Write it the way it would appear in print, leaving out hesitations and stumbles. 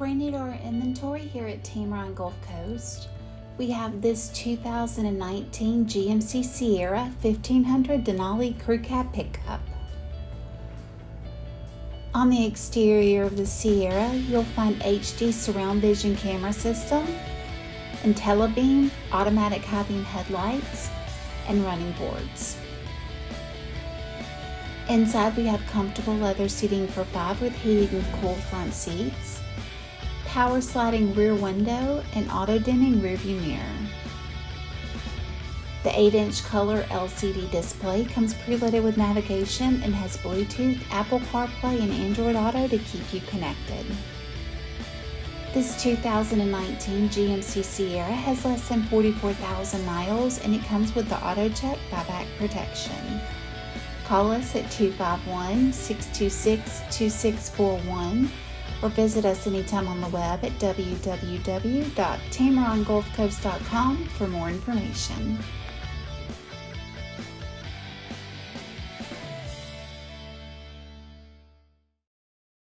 brand new to our inventory here at Tameron Gulf Coast, we have this 2019 GMC Sierra 1500 Denali CREW Cab pickup. On the exterior of the Sierra, you'll find HD surround vision camera system, IntelliBeam Automatic High Beam headlights, and running boards. Inside we have comfortable leather seating for 5 with heated and cooled front seats, power sliding rear window, and auto dimming rearview mirror. The 8-inch color LCD display comes preloaded with navigation and has Bluetooth, Apple CarPlay, and Android Auto to keep you connected. This 2019 GMC Sierra has less than 44,000 miles and it comes with the AutoCheck Buyback Protection. Call us at 251-626-2641 or visit us anytime on the web at www.tamerongulfcoast.com for more information.